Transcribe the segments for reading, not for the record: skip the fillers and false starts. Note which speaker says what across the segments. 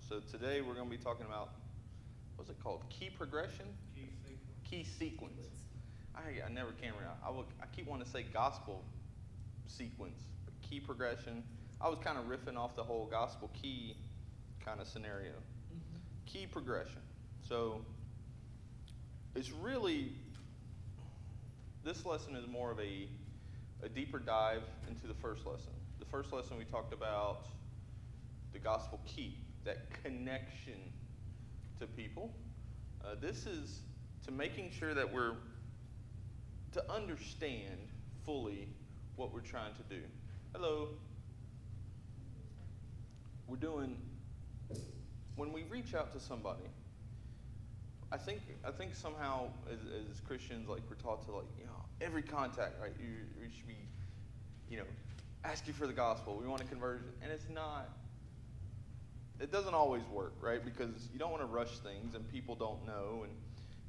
Speaker 1: So today we're going to be talking about, what's it called? Key progression? Key sequence. I never can remember. I keep wanting to say gospel sequence, but key progression. I was kind of riffing off the whole gospel key kind of scenario. Key progression. So it's really, this lesson is more of a deeper dive into the first lesson. The first lesson we talked about the gospel key, that connection to people. This is to making sure that we're to understand fully what we're trying to do. Hello. We're doing, when we reach out to somebody, I think somehow as Christians, like, we're taught to, like, every contact, right? You should be, asking for the gospel. We want a conversion, and it's not. It doesn't always work, right? Because you don't want to rush things, and people don't know.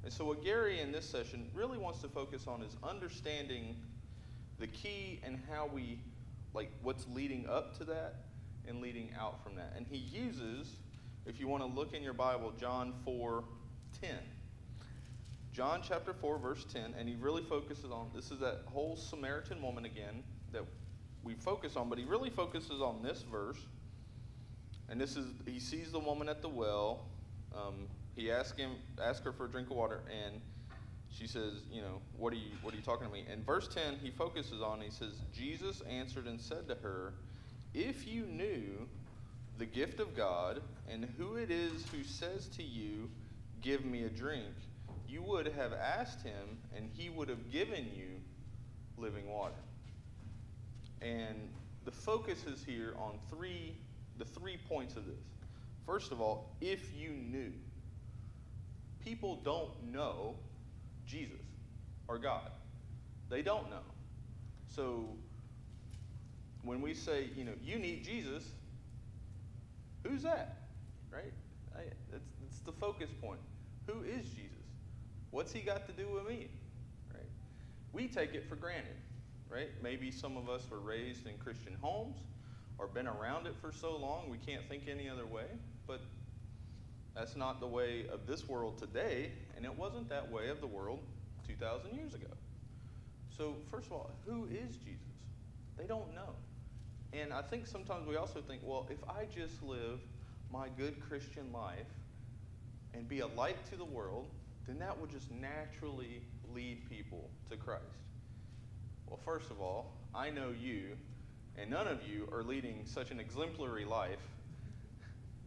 Speaker 1: And so what Gary in this session really wants to focus on is understanding the key and how we, like, what's leading up to that and leading out from that. And he uses, if you want to look in your Bible, John 4:10. John chapter 4, verse 10, and he really focuses on, this is that whole Samaritan woman again that we focus on, but he really focuses on this verse. And this is, he sees the woman at the well. He asks her for a drink of water, and she says, what are you talking to me? And verse 10, he focuses on, he says, Jesus answered and said to her, if you knew the gift of God and who it is who says to you, give me a drink, you would have asked him, and he would have given you living water. And the focus is here on the three points of this. First of all, if you knew. People don't know Jesus or God. They don't know. So when we say, you need Jesus, who's that? Right? It's the focus point. Who is Jesus? What's he got to do with me? Right? We take it for granted. Right? Maybe some of us were raised in Christian homes or been around it for so long we can't think any other way, but that's not the way of this world today, and it wasn't that way of the world 2,000 years ago. So first of all, who is Jesus? They don't know. And I think sometimes we also think, well, if I just live my good Christian life and be a light to the world, then that will just naturally lead people to Christ. Well, first of all, I know you, and none of you are leading such an exemplary life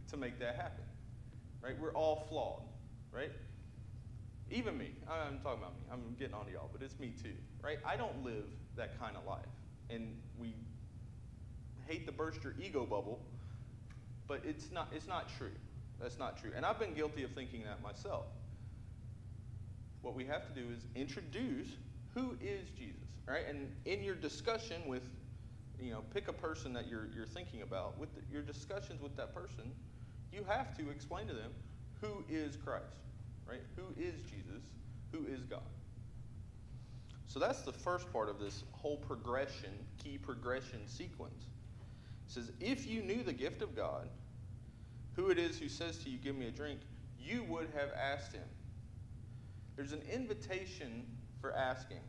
Speaker 1: to make that happen, right? We're all flawed, right? Even me. I'm talking about me. I'm getting on to y'all, but it's me too, right? I don't live that kind of life. And we hate to burst your ego bubble, but it's not true. That's not true. And I've been guilty of thinking that myself. What we have to do is introduce who is Jesus, right? And in your discussion with, pick a person that you're thinking about. With your discussions with that person, you have to explain to them who is Christ, right? Who is Jesus? Who is God? So that's the first part of this whole progression, key progression sequence. It says, if you knew the gift of God, who it is who says to you, give me a drink, you would have asked him. There's an invitation for asking.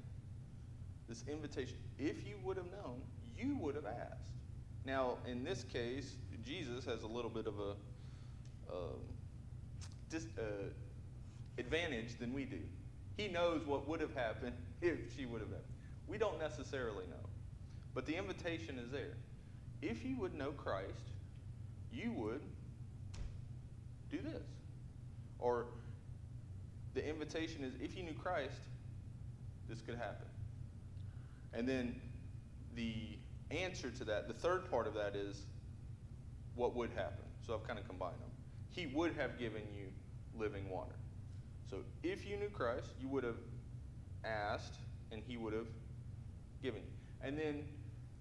Speaker 1: This invitation, if you would have known, you would have asked. Now, in this case, Jesus has a little bit of a advantage than we do. He knows what would have happened if she would have happened. We don't necessarily know. But the invitation is there. If you would know Christ, you would do this. Or the invitation is, if you knew Christ, this could happen. And then the answer to that, the third part of that is what would happen. So I've kind of combined them. He would have given you living water. So if you knew Christ, you would have asked, and he would have given you. And then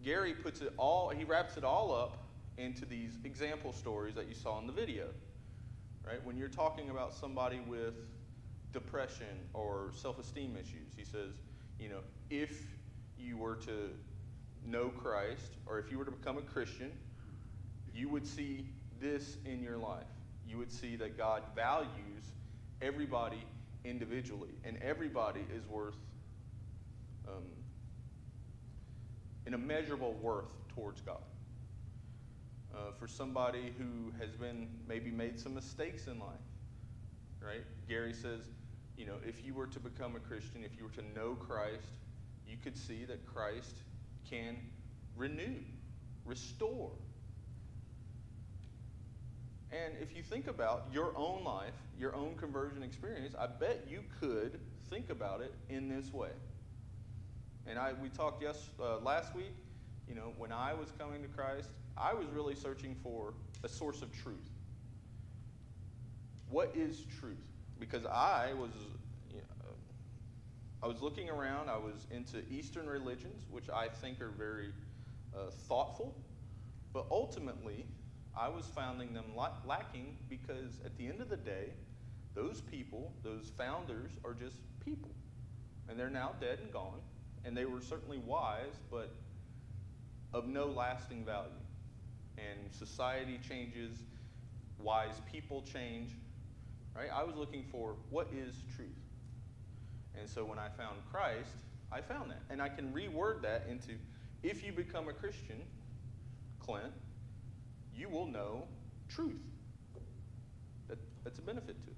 Speaker 1: Gary he wraps it all up into these example stories that you saw in the video. Right? When you're talking about somebody with depression or self-esteem issues, he says, if you were to know Christ, or if you were to become a Christian, you would see this in your life. you would see that God values everybody individually, and everybody is worth an immeasurable worth towards God. For somebody who has maybe made some mistakes in life, right? Gary says, if you were to become a Christian, if you were to know Christ, you could see that Christ can renew, restore. And if you think about your own life, your own conversion experience, I bet you could think about it in this way. And we talked last week, when I was coming to Christ, I was really searching for a source of truth. What is truth? Because I was looking around. I was into Eastern religions, which I think are very thoughtful, but ultimately, I was finding them lacking because at the end of the day, those people, those founders, are just people, and they're now dead and gone, and they were certainly wise, but of no lasting value. And society changes, wise people change, right? I was looking for what is truth. And so when I found Christ, I found that. And I can reword that into, if you become a Christian, Clint, you will know truth. That's a benefit to it.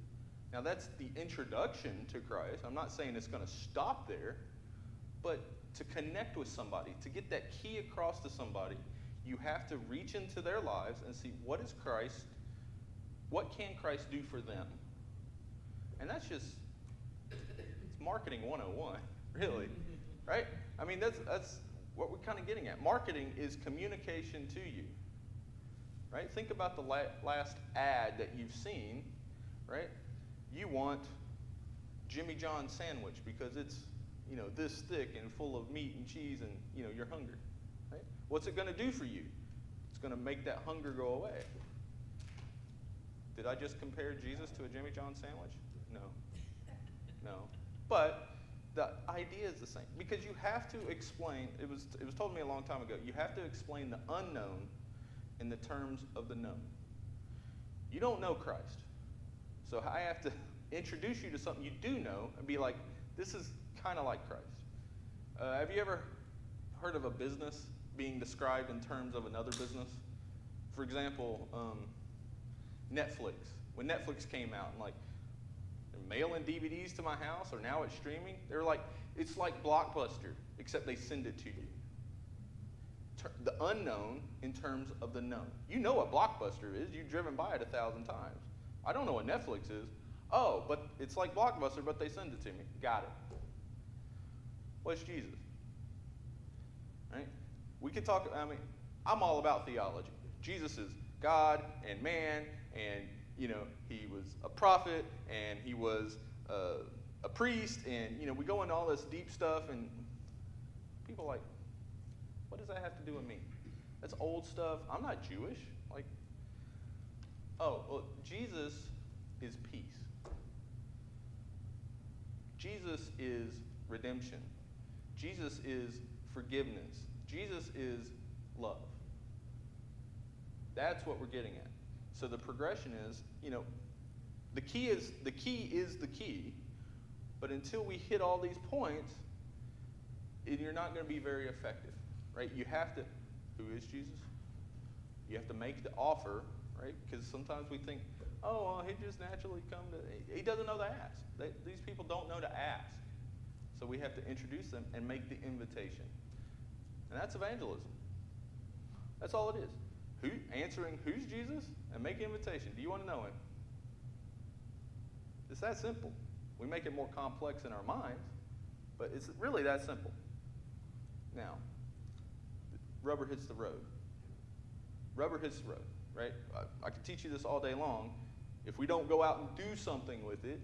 Speaker 1: Now that's the introduction to Christ. I'm not saying it's going to stop there, but to connect with somebody, to get that key across to somebody, you have to reach into their lives and see what can Christ do for them? And that's just, it's marketing 101, really, right? I mean, that's what we're kind of getting at. Marketing is communication to you, right? Think about the last ad that you've seen, right? You want Jimmy John's sandwich because it's, this thick and full of meat and cheese and, you're hungry, right? What's it going to do for you? It's going to make that hunger go away. Did I just compare Jesus to a Jimmy John's sandwich? No. But the idea is the same, because you have to explain, it was told to me a long time ago, you have to explain the unknown in the terms of the known. You don't know Christ. So I have to introduce you to something you do know and be like, this is kind of like Christ. Have you ever heard of a business being described in terms of another business? For example, Netflix. When Netflix came out, and they're mailing DVDs to my house, or now it's streaming, they're like, it's like Blockbuster, except they send it to you. The unknown in terms of the known. You know what Blockbuster is. You've driven by it 1,000 times. I don't know what Netflix is. Oh, but it's like Blockbuster, but they send it to me. Got it. What's Jesus? Right? We could talk, I'm all about theology. Jesus is God and man, and, he was a prophet, and he was a priest, and, we go into all this deep stuff, and people are like, what does that have to do with me? That's old stuff. I'm not Jewish. Jesus is peace. Jesus is redemption. Jesus is forgiveness. Jesus is love. That's what we're getting at. So the progression is, the key is the key, but until we hit all these points, you're not going to be very effective, right? You have to, who is Jesus? You have to make the offer, right? Because sometimes we think, he just naturally come to, he doesn't know to ask. These people don't know to ask. So we have to introduce them and make the invitation. And that's evangelism. That's all it is. Answering who's Jesus and make an invitation. Do you want to know him? It's that simple. We make it more complex in our minds, but it's really that simple. Now, rubber hits the road. Rubber hits the road, right? I could teach you this all day long. If we don't go out and do something with it,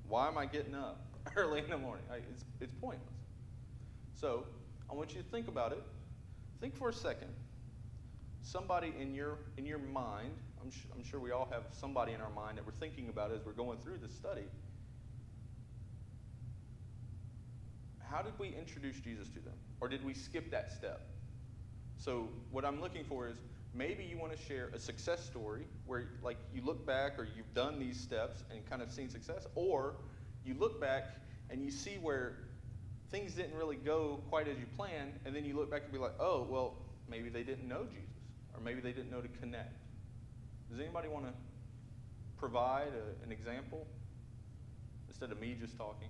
Speaker 1: why am I getting up early in the morning? It's pointless. So I want you to think about it. Think for a second. Somebody in your mind, I'm sure we all have somebody in our mind that we're thinking about as we're going through this study. How did we introduce Jesus to them? Or did we skip that step? So what I'm looking for is, Maybe you want to share a success story where like you look back or you've done these steps and kind of seen success, or you look back and you see where things didn't really go quite as you planned, and then you look back and be like, oh, well, maybe they didn't know Jesus, or maybe they didn't know to connect. Does anybody want to provide an example instead of me just talking?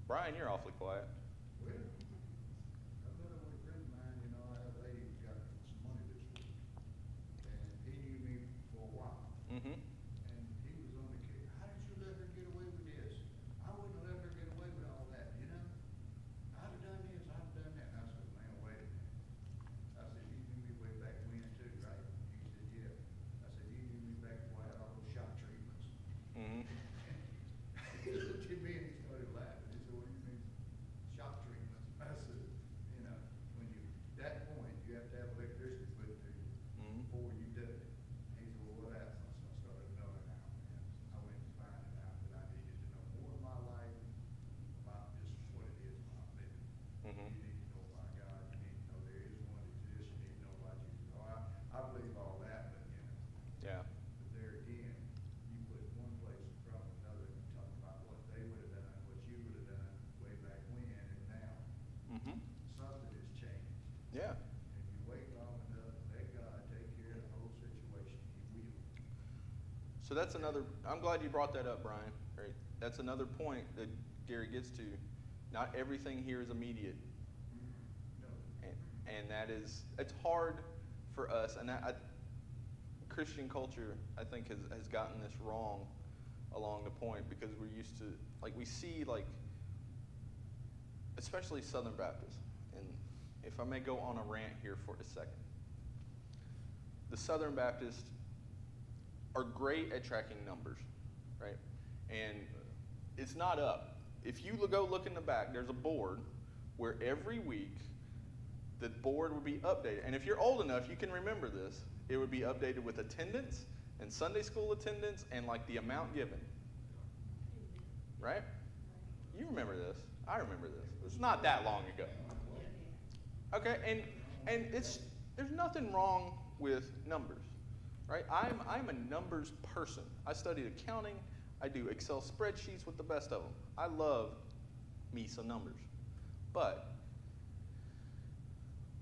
Speaker 1: Brian, you're awfully quiet.
Speaker 2: Well, I've got a friend of mine, I have a lady who's got some money this week. And he knew me for a while.
Speaker 1: Mm-hmm.
Speaker 2: And he was on the kick. How did you let her get away with this? I wouldn't have let her get away with all that, I'd have done this, I'd have done that. And I said, man, wait a minute. I said, you knew me way back when too, right? He said, yeah. I said, you knew me back before I had all those shock treatments.
Speaker 1: Mm-hmm.
Speaker 2: He looked at me and he started laughing. He said, what do you mean, shock treatments? I said, when you, that point, you have to have electricity put to you before you do it. He said, well, what happened? So I started knowing out, and I went to finding out that I needed to know more of my life about just what it is I'm living.
Speaker 1: Mm-hmm.
Speaker 2: You need to know about God. You need to know there is one that exists. You need to know about Jesus. Oh, I believe all that, but
Speaker 1: Yeah.
Speaker 2: But there again, you put one place in front of another and talk about what they would have done, what you would have done way back when, and now
Speaker 1: Mm-hmm.
Speaker 2: something has changed.
Speaker 1: Yeah.
Speaker 2: If you wait long enough, let God take care of the whole situation, He will.
Speaker 1: So that's another, I'm glad you brought that up, Brian. Right? That's another point that Gary gets to. Not everything here is immediate.
Speaker 2: No.
Speaker 1: And that is, it's hard for us, and Christian culture, I think, has gotten this wrong along the point, because we're used to, like, we see, like, especially Southern Baptists, and if I may go on a rant here for a second. The Southern Baptists are great at tracking numbers, right? And it's not up. If you go look in the back, there's a board where every week the board would be updated. And if you're old enough, you can remember this. It would be updated with attendance and Sunday school attendance and like the amount given. Right? You remember this. I remember this. It's not that long ago. Okay, and there's nothing wrong with numbers. Right? I'm a numbers person. I studied accounting. I do Excel spreadsheets with the best of them. I love me some numbers. But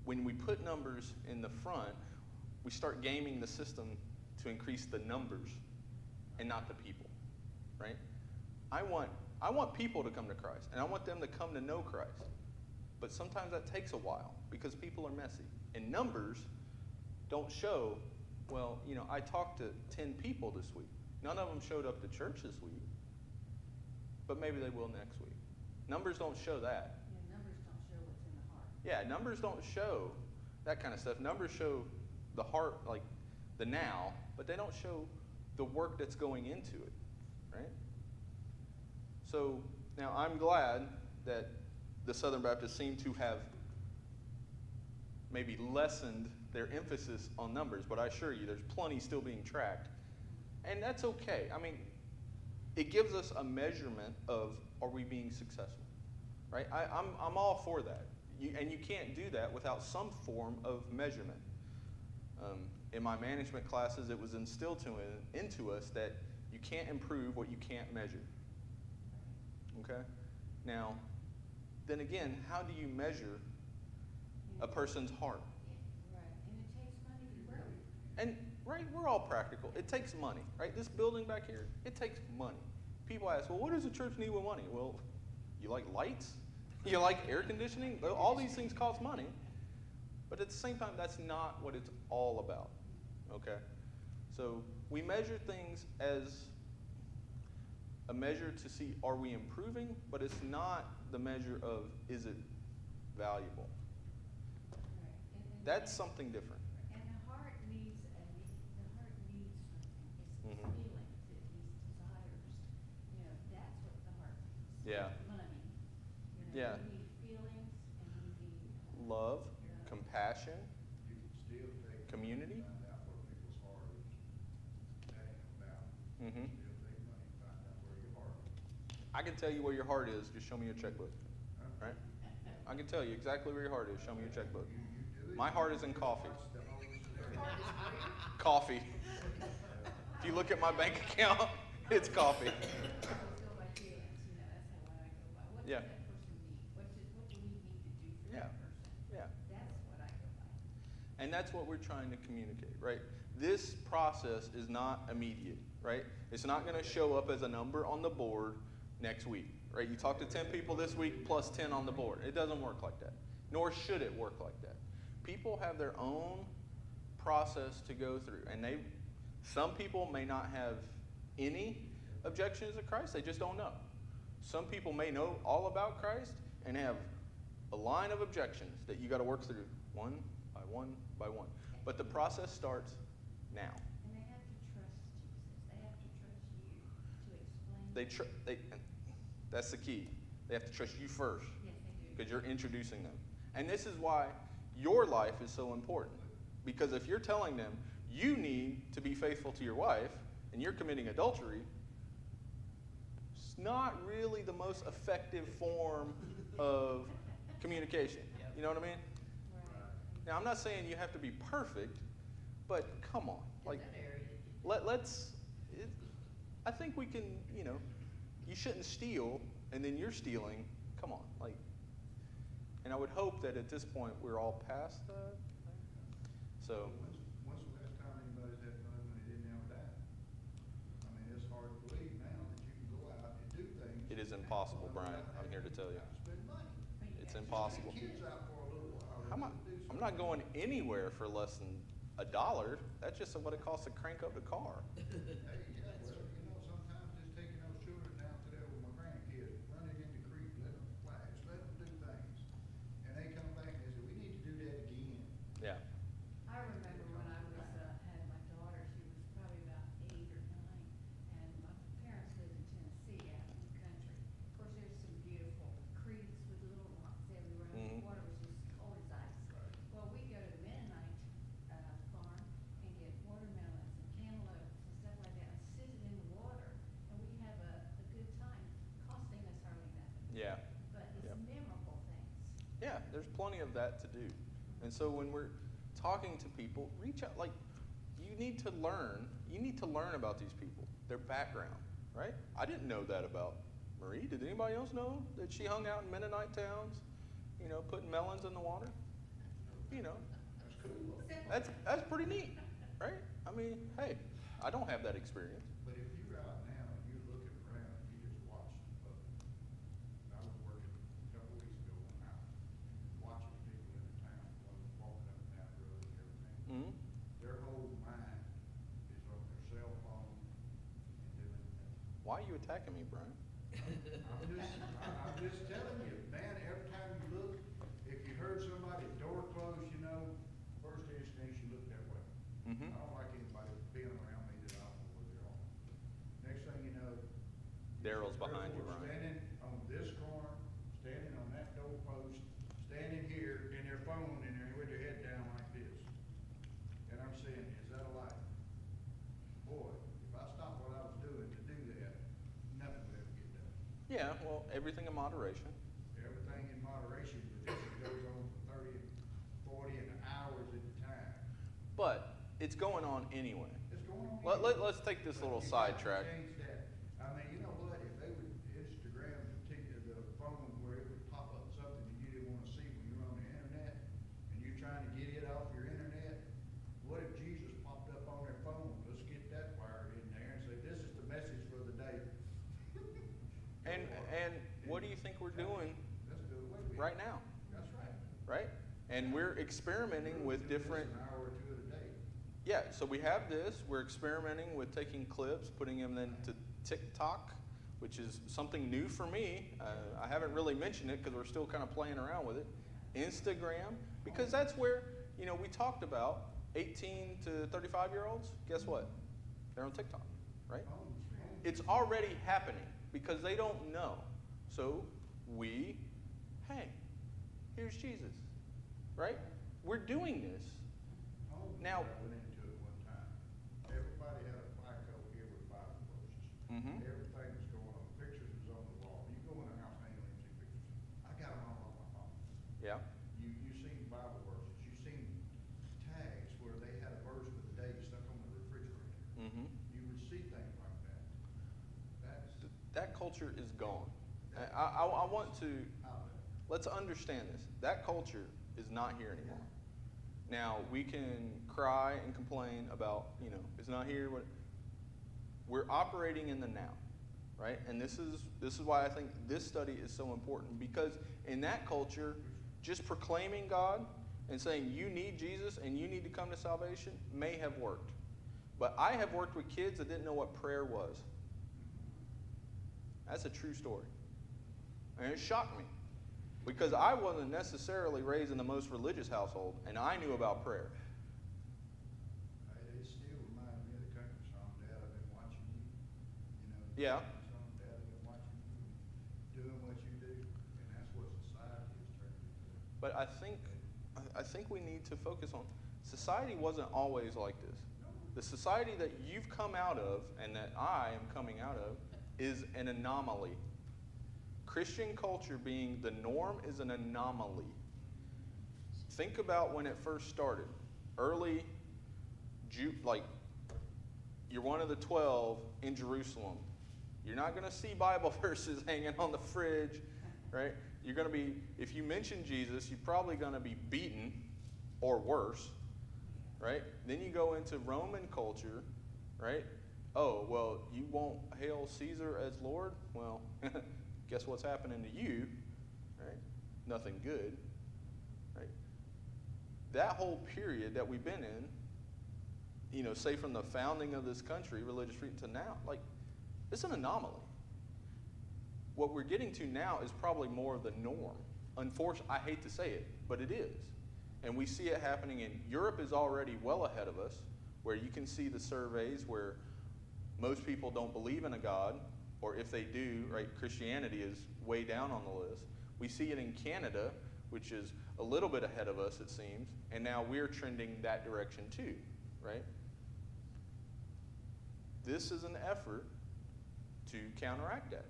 Speaker 1: when we put numbers in the front, we start gaming the system to increase the numbers and not the people, right? I want people to come to Christ, and I want them to come to know Christ. But sometimes that takes a while because people are messy. And numbers don't show, well, I talked to 10 people this week. None of them showed up to church this week, but maybe they will next week. Numbers don't show that.
Speaker 3: Yeah, numbers don't show what's in the heart.
Speaker 1: Yeah, numbers don't show that kind of stuff. Numbers show the heart, like the now, but they don't show the work that's going into it, right? So now I'm glad that the Southern Baptists seem to have maybe lessened their emphasis on numbers, but I assure you there's plenty still being tracked. And that's okay. I mean, it gives us a measurement of, are we being successful, right? I'm all for that. And you can't do that without some form of measurement. In my management classes, it was instilled into us that you can't improve what you can't measure. Okay? Now, then again, how do you measure a person's heart?
Speaker 3: Right, and it takes money to grow.
Speaker 1: And, right, we're all practical. It takes money, right? This building back here, it takes money. People ask, well, what does a church need with money? Well, you like lights? You like air conditioning? All these things cost money. But at the same time, that's not what it's all about, okay? So we measure things as a measure to see, are we improving? But it's not the measure of, is it valuable?
Speaker 3: Right.
Speaker 1: That's something different.
Speaker 3: And the heart needs something. It's
Speaker 1: Mhm.
Speaker 3: feelings, these desires. That's what the heart needs.
Speaker 1: Yeah.
Speaker 3: Money.
Speaker 1: Yeah.
Speaker 3: We need feelings and we need
Speaker 1: Love, compassion,
Speaker 2: You can still take.
Speaker 1: Community?
Speaker 2: Find out what people's heart is. That ain't about.
Speaker 1: Mhm.
Speaker 2: Still take money and find out where your heart is.
Speaker 1: I can tell you where your heart is. Just show me your checkbook, right? I can tell you exactly where your heart is. Show me your checkbook.
Speaker 2: You do it.
Speaker 1: My heart is in coffee.
Speaker 2: Watch the whole scenario.
Speaker 1: Coffee. If you look at my bank account, it's coffee.
Speaker 3: I always go by chance, that's how I go by. What does
Speaker 1: Yeah.
Speaker 3: that person need? What do we need to do for
Speaker 1: Yeah.
Speaker 3: that person?
Speaker 1: Yeah.
Speaker 3: That's what I go by.
Speaker 1: And that's what we're trying to communicate, right? This process is not immediate, right? It's not going to show up as a number on the board next week, right? You talk to 10 people this week plus 10 on the board. It doesn't work like that, nor should it work like that. People have their own process to go through, and some people may not have any objections to Christ, they just don't know. Some people may know all about Christ and have a line of objections that you got to work through one by one by one. But the process starts now.
Speaker 3: And they have to trust Jesus. They have to trust you to explain.
Speaker 1: That's the key. They have to trust you first
Speaker 3: Yes, they do.
Speaker 1: because you're introducing them. And this is why your life is so important. Because if you're telling them you need to be faithful to your wife and you're committing adultery, it's not really the most effective form of communication. You know what I mean?
Speaker 3: Right.
Speaker 1: Now, I'm not saying you have to be perfect, but come on. Like,
Speaker 3: In that area.
Speaker 1: I think we can, you shouldn't steal and then you're stealing. Come on. And I would hope that at this point we're all past that. So,
Speaker 2: When's the last time anybody's had fun when they didn't have that? I mean, it's hard to believe now that you can go out and do things.
Speaker 1: it is impossible, Brian. I'm here to tell you.
Speaker 2: Spend money.
Speaker 1: It's
Speaker 3: Yeah.
Speaker 1: impossible.
Speaker 2: Take kids out for a little while.
Speaker 1: I'm not going anywhere for less than $1. That's just what it costs to crank up the car.
Speaker 2: Hey, yeah, well, sometimes just taking those children down to there with my grandkids, running in the creek, let them splash, let them do things. And they come back and they say, we need to do that again.
Speaker 1: Yeah.
Speaker 3: I remember when I was, had my daughter, she was probably about 8 or 9, and my parents lived in Tennessee out in the country. Of course, there's some beautiful creeks with little rocks everywhere, and
Speaker 1: Mhm.
Speaker 3: the water was just cold as ice.
Speaker 2: Right.
Speaker 3: Well, we go to the Mennonite, farm and get watermelons and cantaloupes and stuff like that, and sit it in the water, and we have a good time, costing us hardly nothing.
Speaker 1: Yeah.
Speaker 3: But it's
Speaker 1: Yep.
Speaker 3: memorable things.
Speaker 1: Yeah, there's plenty of that to do. And so when we're talking to people, reach out. You need to learn about these people, their background, right? I didn't know that about Marie. Did anybody else know that she hung out in Mennonite towns, putting melons in the water?
Speaker 2: That's cool.
Speaker 1: That's pretty neat, right? I mean, hey, I don't have that experience.
Speaker 2: But if you're out now and you're looking around, and you just watch the public. I was working a couple weeks ago in a house, watching people in the town, walking up and down the road and everything.
Speaker 1: Hmm.
Speaker 2: Their whole mind is on their cell phone and doing things.
Speaker 1: Why are you attacking me, Brian?
Speaker 2: I'm just telling you, man, every time you look, if you heard somebody's door close, first instinct you look that way.
Speaker 1: Mm-hmm.
Speaker 2: I don't like anybody being around me that I don't know where they're on. Next thing you know.
Speaker 1: Daryl's behind you,
Speaker 2: Ryan.
Speaker 1: Ryan.
Speaker 2: Standing on this corner, standing on that doorpost, standing here in their phone and they're with their head down like this. And I'm saying, is that a life? Boy, if I stopped what I was doing to do that, nothing would ever get done.
Speaker 1: Yeah, well, everything in moderation.
Speaker 2: Everything in moderation, but this goes on for 30, 40 and hours at a time.
Speaker 1: But it's going on anyway.
Speaker 2: It's going on.
Speaker 1: Let's take this little
Speaker 2: But you gotta
Speaker 1: sidetrack.
Speaker 2: change that. I mean, you know what, if they would Instagram the phone where it would pop up something that you didn't wanna see when you're on the internet, and you're trying to get it off your internet, what if Jesus popped up on their phone? Let's get that wired in there and say, this is the message for the day.
Speaker 1: And what do you think we're doing
Speaker 2: Let's do it away with it.
Speaker 1: right now,
Speaker 2: That's right.
Speaker 1: right? And we're experimenting with different.
Speaker 2: An hour or two a day.
Speaker 1: Yeah, so we have this. We're experimenting with taking clips, putting them into TikTok, which is something new for me. I haven't really mentioned it because we're still kind of playing around with it. Instagram, because that's where, we talked about 18 to 35-year-olds. Guess what? They're on TikTok, right? It's already happening because they don't know. So hey, here's Jesus, right? We're doing this. Now-
Speaker 2: I went into it one time. Everybody had a FICO here with Bible verses.
Speaker 1: Mhm.
Speaker 2: Everything was going on. Pictures was on the wall. You go in the house now, you don't even see pictures. I got them all on my phone.
Speaker 1: I want to,
Speaker 2: outlet.
Speaker 1: let's understand this. That culture is not here anymore. Now, we can cry and complain about, it's not here. We're operating in the now, right? And this is why I think this study is so important, because in that culture, just proclaiming God and saying you need Jesus and you need to come to salvation may have worked. But I have worked with kids that didn't know what prayer was. That's a true story. And it shocked me, because I wasn't necessarily raised in the most religious household, and I knew about prayer.
Speaker 2: It still reminds me of the country song, Dad, I've been watching you.
Speaker 1: Yeah.
Speaker 2: Country song, Dad, I've been watching you, doing what you do, and that's what society has turned into.
Speaker 1: But I think we need to focus on, society wasn't always like this. The society that you've come out of and that I am coming out of is an anomaly. Christian culture being the norm is an anomaly. Think about when it first started. Early, you're one of the 12 in Jerusalem. You're not going to see Bible verses hanging on the fridge, right? You're going to be, if you mention Jesus, you're probably going to be beaten or worse, right? Then you go into Roman culture, right? Oh, well, you won't hail Caesar as Lord? Well, guess what's happening to you, right? Nothing good, right? That whole period that we've been in, say from the founding of this country, religious freedom, to now, it's an anomaly. What we're getting to now is probably more of the norm. Unfortunately, I hate to say it, but it is. And we see it happening Europe is already well ahead of us, where you can see the surveys where most people don't believe in a God, or if they do, right, Christianity is way down on the list. We see it in Canada, which is a little bit ahead of us, it seems, and now we're trending that direction too, right? This is an effort to counteract that.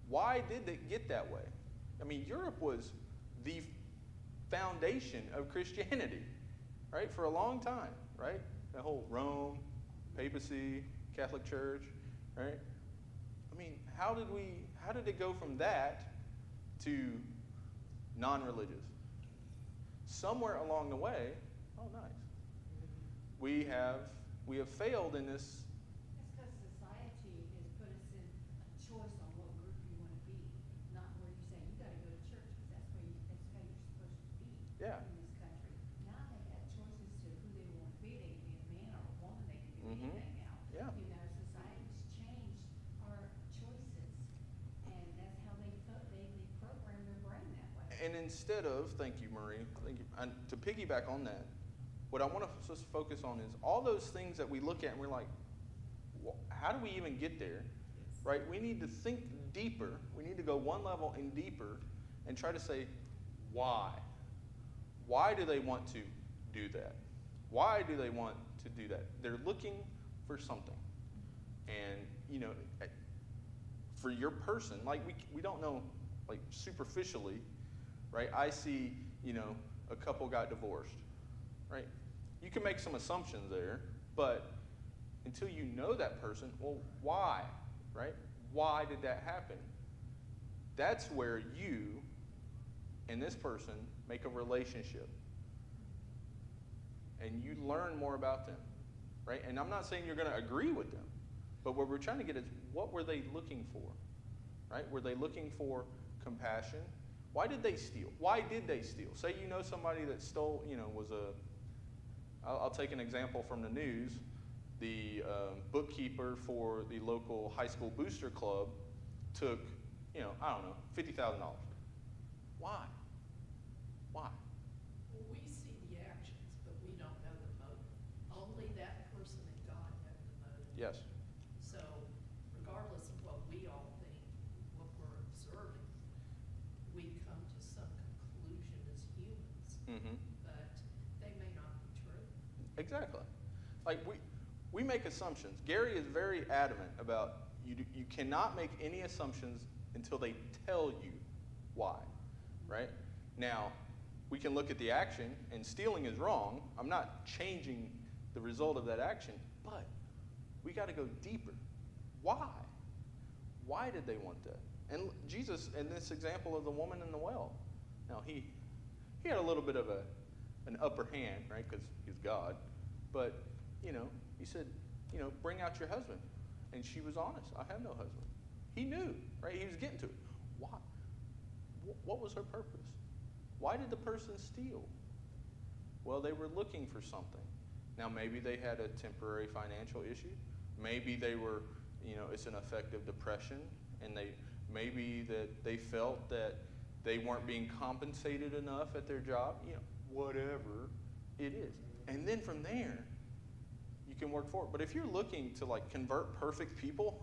Speaker 1: Why did it get that way? I mean, Europe was the foundation of Christianity, right, for a long time, right? The whole Rome, papacy, Catholic Church, right? I mean, how did it go from that to non-religious? Somewhere along the way, oh nice, we have failed in this.
Speaker 3: That's because society has put us in a choice on what group you want to be, not where you say you got to go to church because that's how you're supposed to be
Speaker 1: Yeah.
Speaker 3: in this country. Now they have choices to who they want to be. They can be a man or a woman. They can be anything now.
Speaker 1: Yeah.
Speaker 3: Society's changed our choices, and that's how they program their brain that way.
Speaker 1: And instead of, thank you, Marie, thank you, and to piggyback on that, what I want to just focus on is all those things that we look at and we're like, how do we even get there? Right? We need to think deeper. We need to go one level and deeper and try to say, why? Why do they want to do that? Why do they want to do that? They're looking for something. And, for your person, we don't know, superficially, right? I see, a couple got divorced, right? You can make some assumptions there, but until you know that person, well, why, right? Why did that happen? That's where you and this person make a relationship. And you learn more about them, right? And I'm not saying you're going to agree with them, but what we're trying to get is, what were they looking for, right? Were they looking for compassion? Why did they steal? Why did they steal? Say you know somebody that stole, I'll take an example from the news. The bookkeeper for the local high school booster club took, $50,000. Why? Why?
Speaker 4: Well, we see the actions, but we don't know the motive. Only that person and God know the motive.
Speaker 1: Yes.
Speaker 4: So regardless of what we all think, what we're observing, we come to some conclusion as humans,
Speaker 1: Mm-hmm.
Speaker 4: but they may not be true.
Speaker 1: Exactly. We make assumptions. Gary is very adamant about you cannot make any assumptions until they tell you why, right? Now, we can look at the action, and stealing is wrong. I'm not changing the result of that action, but we got to go deeper. Why? Why did they want that? And Jesus, in this example of the woman in the well, now he had a little bit of an upper hand, right, because he's God. But, he said, bring out your husband. And she was honest. I have no husband. He knew, right? He was getting to it. Why? What was her purpose? Why did the person steal? Well, they were looking for something. Now, maybe they had a temporary financial issue. Maybe they were, it's an effect of depression, and maybe that they felt that they weren't being compensated enough at their job. Whatever it is. And then from there, you can work forward. But if you're looking to convert perfect people,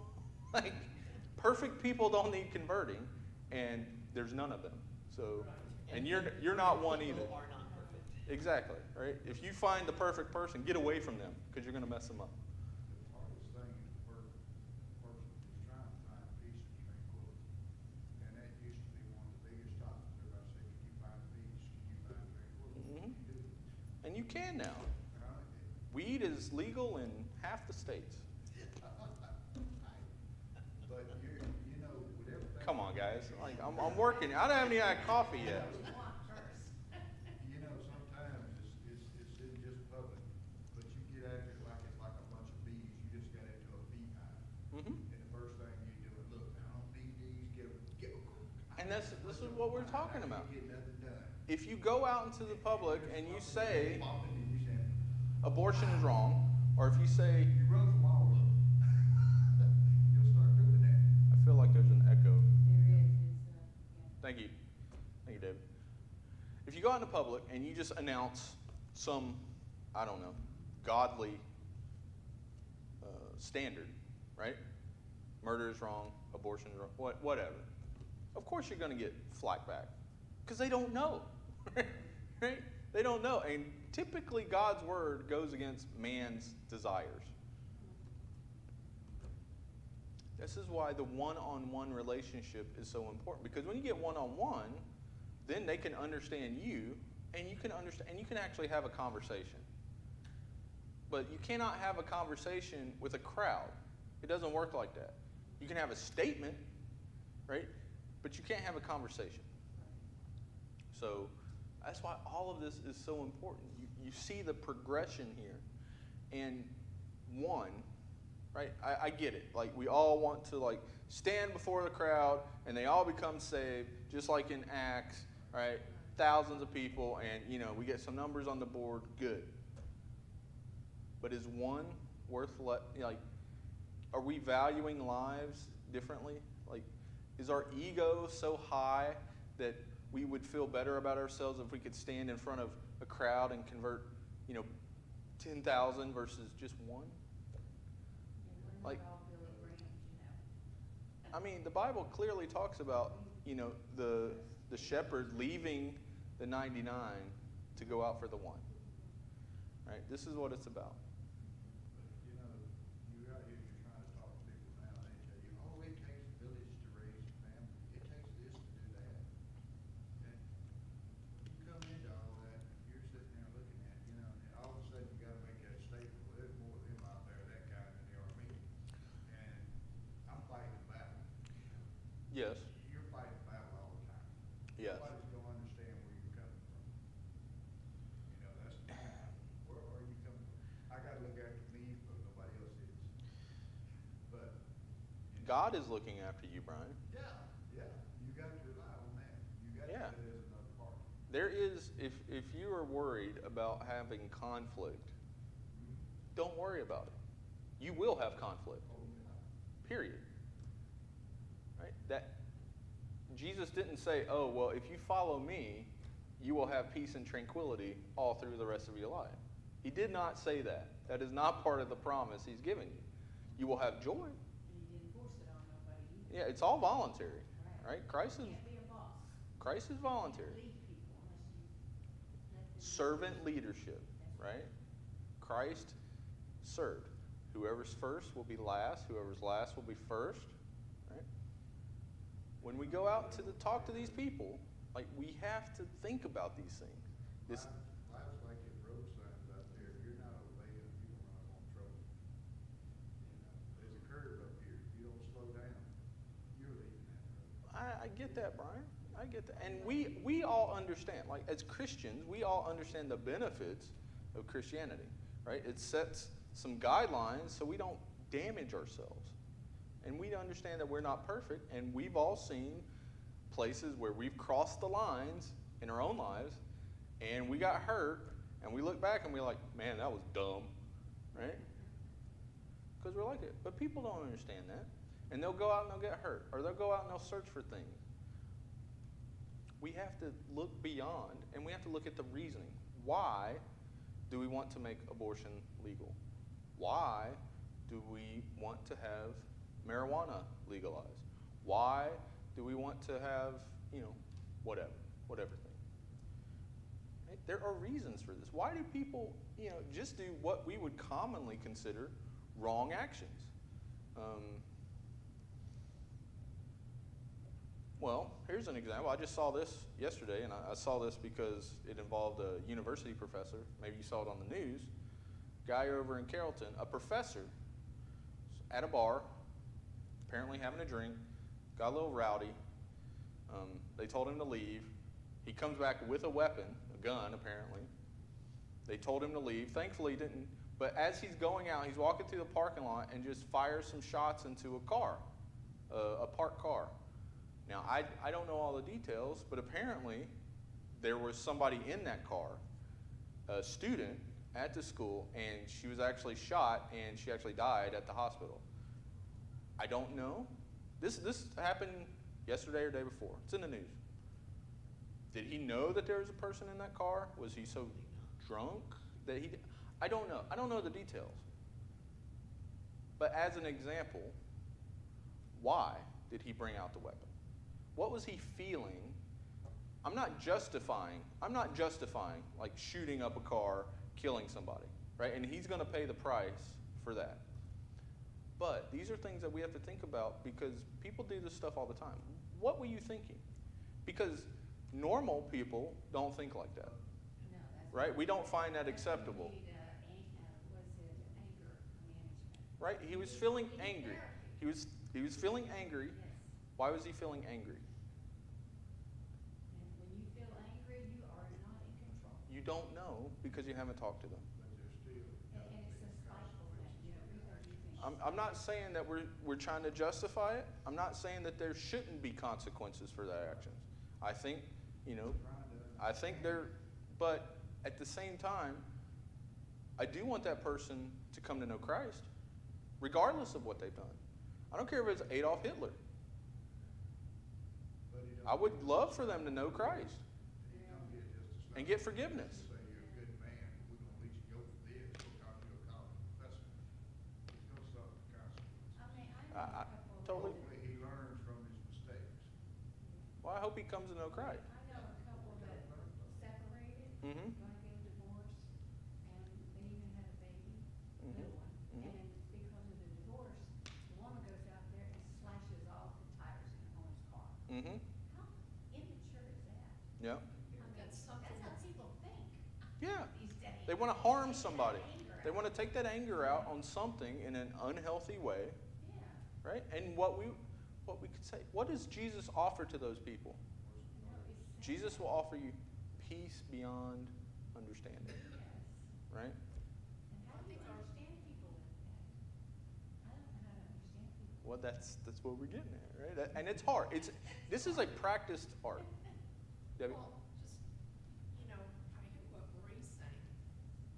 Speaker 1: perfect people don't need converting, and there's none of them. So, and you're not one either.
Speaker 5: People are not perfect.
Speaker 1: Exactly, right? If you find the perfect person, get away from them because you're going to mess them up.
Speaker 2: The hardest thing for a person is trying to find peace and tranquility. And that used to be one of the biggest topics. Everybody said, can you find peace? Can you find tranquility?
Speaker 1: Mhm.
Speaker 2: You do.
Speaker 1: And you can now.
Speaker 2: Right?
Speaker 1: Weed is legal in half the states.
Speaker 2: But with everything.
Speaker 1: Come on, guys. I'm working. I don't have any coffee yet.
Speaker 2: Sometimes it's in just public, but you get at it like it's like a bunch of bees. You just got into a beehive.
Speaker 1: Mm-hmm.
Speaker 2: And the first thing you do is look, I don't need these, get.
Speaker 1: And this is what we're talking about.
Speaker 2: You get nothing done.
Speaker 1: If you go out into the public and you say
Speaker 2: Popping and you say,
Speaker 1: abortion is wrong, or if you say,
Speaker 2: you run from all of them. You'll start doing that.
Speaker 1: I feel like there's an echo.
Speaker 3: There is,
Speaker 1: Thank you, David. If you go out in the public and you just announce some, I don't know, godly standard, right? Murder is wrong, abortion is wrong, whatever. Of course you're going to get flack back because they don't know, right? They don't know. And typically God's word goes against man's desires. This is why the one-on-one relationship is so important, because when you get one-on-one, then they can understand you, and you can understand, and you can actually have a conversation. But you cannot have a conversation with a crowd. It doesn't work like that. You can have a statement, right? But you can't have a conversation. So that's why all of this is so important. You see the progression here. And one, right? I get it. We all want to stand before the crowd and they all become saved, just like in Acts, right? Thousands of people, and we get some numbers on the board. Good. But is one worth are we valuing lives differently? Is our ego so high that we would feel better about ourselves if we could stand in front of a crowd and convert 10,000 versus just one?
Speaker 3: We're not all Billy Grahams,
Speaker 1: The Bible clearly talks about, the shepherd leaving the 99 to go out for the one. Right? This is what it's about.
Speaker 2: You're out here, you're trying to talk to people now, and they tell you, oh, it takes a village to raise a family. It takes this to do that. Okay? You come into all that, you're sitting there looking at, and all of a sudden you gotta make that statement, well, there's more of them out there that kind than there are me. And I'm fighting a battle.
Speaker 1: Yes.
Speaker 2: You're fighting a battle all the time.
Speaker 1: Yes.
Speaker 2: Nobody's gonna understand where you're coming from. That's where are you coming from? I gotta look after me, but nobody else is. But
Speaker 1: God is looking after you, Brian.
Speaker 2: yeah, you got to rely on that. You got
Speaker 1: Yeah.
Speaker 2: to put it as another part.
Speaker 1: There is, if you are worried about having conflict, don't worry about it. You will have conflict.
Speaker 2: Oh, yeah.
Speaker 1: Period. Right? That Jesus didn't say, oh, well, if you follow me, you will have peace and tranquility all through the rest of your life. He did not say that. That is not part of the promise he's given you. You will have joy.
Speaker 3: And you didn't force it on nobody either.
Speaker 1: Yeah, it's all voluntary. Right? Christ
Speaker 3: You can't be a boss.
Speaker 1: is voluntary.
Speaker 3: You can't lead people unless you let them.
Speaker 1: Servant leadership, right? Christ served. Whoever's first will be last. Whoever's last will be first, right? When we go out to talk to these people, we have to think about these things.
Speaker 2: Life's like in road signs out there. If you're not obeying, you're gonna run on trouble. There's a curve up here. If you don't slow down, you're leaving that road.
Speaker 1: I get that, Brian. I get that. And we all understand, like as Christians, we all understand the benefits of Christianity, right? It sets some guidelines so we don't damage ourselves. And we understand that we're not perfect, and we've all seen places where we've crossed the lines in our own lives, and we got hurt, and we look back and we're like, man, that was dumb, right? Because we're like it. But people don't understand that. And they'll go out and they'll get hurt, or they'll go out and they'll search for things. We have to look beyond, and we have to look at the reasoning. Why do we want to make abortion legal? Why do we want to have marijuana legalized? Why do we want to have, whatever thing? Right? There are reasons for this. Why do people, just do what we would commonly consider wrong actions? Well, here's an example. I just saw this yesterday, and I saw this because it involved a university professor. Maybe you saw it on the news. Guy over in Carrollton, a professor, at a bar, apparently having a drink, got a little rowdy. They told him to leave. He comes back with a weapon, a gun apparently. They told him to leave. Thankfully he didn't. But as he's going out, he's walking through the parking lot and just fires some shots into a car, a parked car. Now, I don't know all the details, but apparently there was somebody in that car, a student at the school, and she was actually shot, and she actually died at the hospital. I don't know. This happened yesterday or day before. It's in the news. Did he know that there was a person in that car? Was he so drunk that he... I don't know. I don't know the details. But as an example, why did he bring out the weapon? What was he feeling? I'm not justifying like shooting up a car, killing somebody, right? And he's going to pay the price for that. But these are things that we have to think about because people do this stuff all the time. What were you thinking? Because normal people don't think like that,
Speaker 3: No, that's
Speaker 1: right? We don't find that acceptable,
Speaker 3: anger management.
Speaker 1: right? He was feeling angry. He was feeling angry.
Speaker 3: Yes.
Speaker 1: Why was he feeling angry?
Speaker 3: And when you feel angry, you are not in control.
Speaker 1: You don't know because you haven't talked to them.
Speaker 2: But there's still.
Speaker 3: And it's a spiteful thing, because you think.
Speaker 1: I'm not saying that we're trying to justify it. I'm not saying that there shouldn't be consequences for that actions. I think, but at the same time, I do want that person to come to know Christ, regardless of what they've done. I don't care if it's Adolf Hitler. I would love for them to know Christ and get forgiveness.
Speaker 2: Say you're a good man, we're gonna let you go for this, we'll call you a college professor. It's gonna suffer the consequences.
Speaker 3: I mean, I know a couple.
Speaker 1: totally.
Speaker 2: Hopefully he learns from his mistakes.
Speaker 1: Well, I hope he comes to know Christ.
Speaker 3: I know a couple that separated,
Speaker 1: Mm-hmm.
Speaker 3: gonna get a divorce, and they even had a baby,
Speaker 1: Mhm.
Speaker 3: little one.
Speaker 1: Mhm.
Speaker 3: And because of the divorce, the woman goes out there and slashes off the tires on his car.
Speaker 1: Mm-hmm.
Speaker 3: How immature is that?
Speaker 1: Yeah.
Speaker 3: I mean,
Speaker 4: That's something
Speaker 3: that's how
Speaker 4: that's-
Speaker 3: people think
Speaker 1: Yeah.
Speaker 3: these days.
Speaker 1: They want to harm
Speaker 3: Take that
Speaker 1: somebody.
Speaker 3: anger
Speaker 1: They want to
Speaker 3: out.
Speaker 1: take that anger out on something in an unhealthy way,
Speaker 3: Yeah.
Speaker 1: right? And what we could say, what does Jesus offer to those people?
Speaker 3: You know, it's sad.
Speaker 1: Jesus will offer you peace beyond understanding,
Speaker 3: Yes.
Speaker 1: right?
Speaker 3: And how do you understand people like that? I don't know how to understand people.
Speaker 1: Well, that's what we're getting at, right? And it's hard. This is a practiced art. Debbie?
Speaker 4: Well, just, I hear what Marie's saying,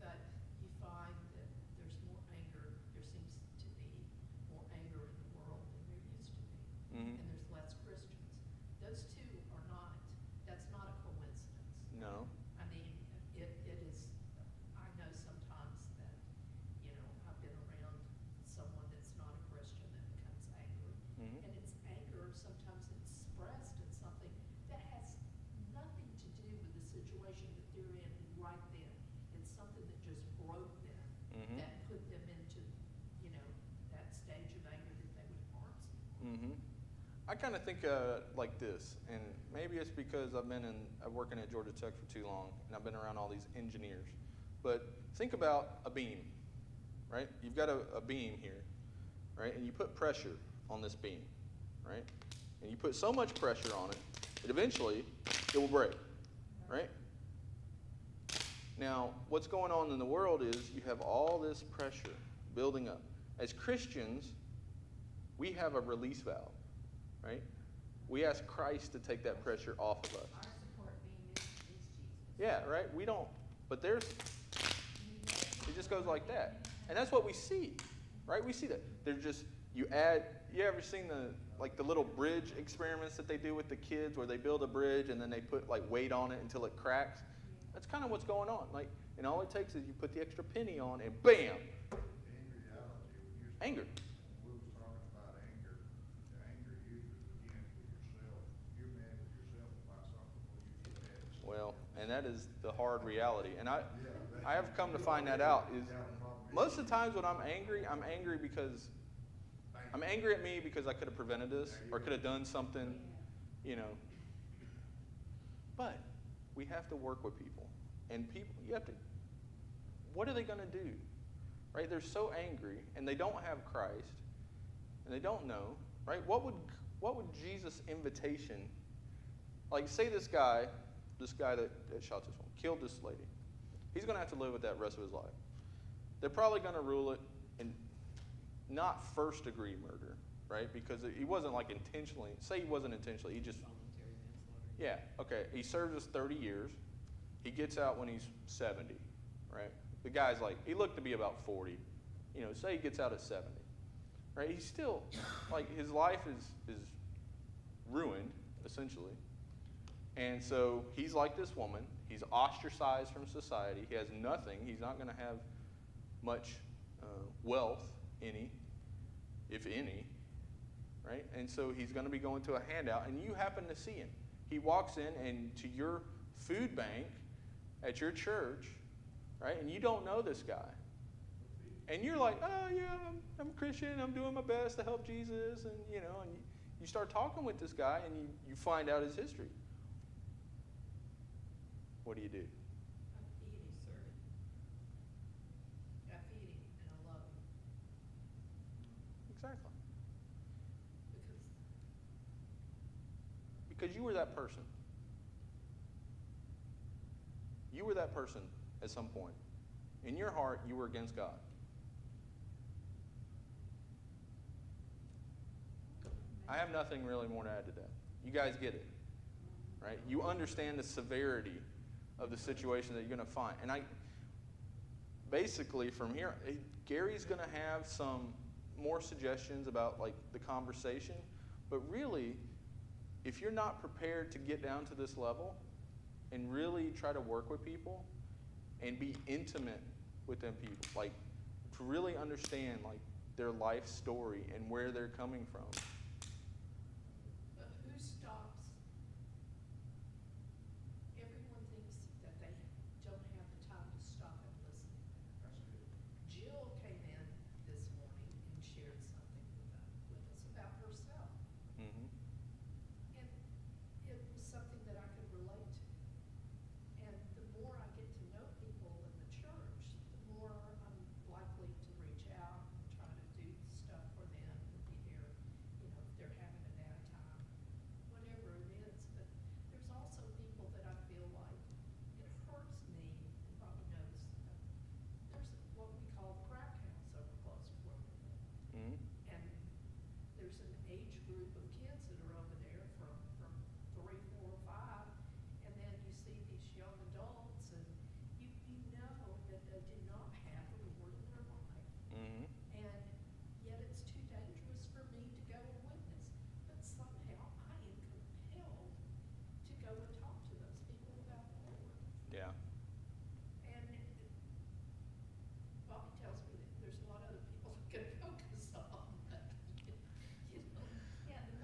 Speaker 4: but you find that there's more anger, there seems to be more anger in the world than there used to be.
Speaker 1: Mhm.
Speaker 4: And there's less Christians. Those two are not, that's not a coincidence.
Speaker 1: No.
Speaker 4: I mean, it is, I know sometimes that, I've been around someone that's not a Christian that becomes angry.
Speaker 1: Mhm.
Speaker 4: And it's anger, sometimes expressed in something that has nothing to do with the situation that they're in right then. It's something that just broke them,
Speaker 1: Mhm.
Speaker 4: that put them into, that stage of anger that they would harm someone.
Speaker 1: Mm-hmm. I kind of think like this, and maybe it's because I'm working at Georgia Tech for too long, and I've been around all these engineers. But think about a beam, right? You've got a beam here, right? And you put pressure on this beam, right? And you put so much pressure on it that eventually it will break, right? Now, what's going on in the world is you have all this pressure building up. As Christians, we have a release valve, right? We ask Christ to take that pressure off of us.
Speaker 3: Our support being is Jesus.
Speaker 1: Yeah, right? We don't, but there's, it just goes like that. And that's what we see, right? We see that. There's just, you ever seen the little bridge experiments that they do with the kids where they build a bridge and then they put like weight on it until it cracks? That's kind of what's going on. Like, and all it takes is you put the extra penny on and bam!
Speaker 2: In reality, when
Speaker 1: Anger.
Speaker 2: we was talking about anger, the anger usually begins with yourself. You're mad with yourself about something before you get mad at someone
Speaker 1: Well,
Speaker 2: else.
Speaker 1: and that is the hard reality. And I
Speaker 2: Yeah,
Speaker 1: have come to find that out is most of the times when I'm angry because I'm angry at me because I could have prevented this or could have done something, you know. But we have to work with people. And people, what are they going to do? Right? They're so angry and they don't have Christ and they don't know, right? What would Jesus' invitation, like say this guy that shot this one, killed this lady. He's going to have to live with that rest of his life. They're probably going to rule it in not first degree murder, right? Because he wasn't like intentionally, say he wasn't intentionally, he just, yeah, okay. He serves us 30 years. He gets out when he's 70, right? The guy's like, he looked to be about 40. You know, say he gets out at 70, right? He's still, like, his life is ruined, essentially. And so he's like this woman. He's ostracized from society. He has nothing. He's not going to have much wealth, if any, right? And so he's going to be going to a handout, and you happen to see him. He walks in and to your food bank at your church, right? And you don't know this guy. And you're like, oh, yeah, I'm Christian. I'm doing my best to help Jesus. And, you know, and you start talking with this guy, and you find out his history. What do you do?
Speaker 4: I feed him, sir. I feed him and I love him
Speaker 1: Exactly.
Speaker 4: because
Speaker 1: Because you were that person. You were that person at some point. In your heart, you were against God. I have nothing really more to add to that. You guys get it, right? You understand the severity of the situation that you're going to find. And basically from here, Gary's going to have some more suggestions about like the conversation. But really, if you're not prepared to get down to this level and really try to work with people and be intimate with them people, like to really understand like their life story and where they're coming from.
Speaker 4: But who stops? Everyone thinks that they don't have the time to stop and listen.
Speaker 2: That's it.
Speaker 4: Jill came in this morning and shared something with us about herself.
Speaker 1: Mm-hmm.
Speaker 4: And it was something that I could relate to. And the more I get to know people in the church, the more I'm likely to reach out and try to do stuff for them and be there, you know, if they're having a bad time, whatever it is. But there's also people that I feel like it hurts me, and Bobby knows, there's what we call the crack house over close to where we live.
Speaker 1: Mm-hmm.
Speaker 4: And there's an age group of kids that are over there from 3, 4, 5, and then you see these young adults, and you know that they did not have the Lord in their life.
Speaker 1: Mm-hmm.
Speaker 4: And yet it's too dangerous for me to go and witness. But somehow I am compelled to go and talk to those people about the Lord.
Speaker 1: Yeah.
Speaker 4: And Bobby tells me that there's a lot of other people I'm going to focus on, but, you know.
Speaker 3: Yeah, the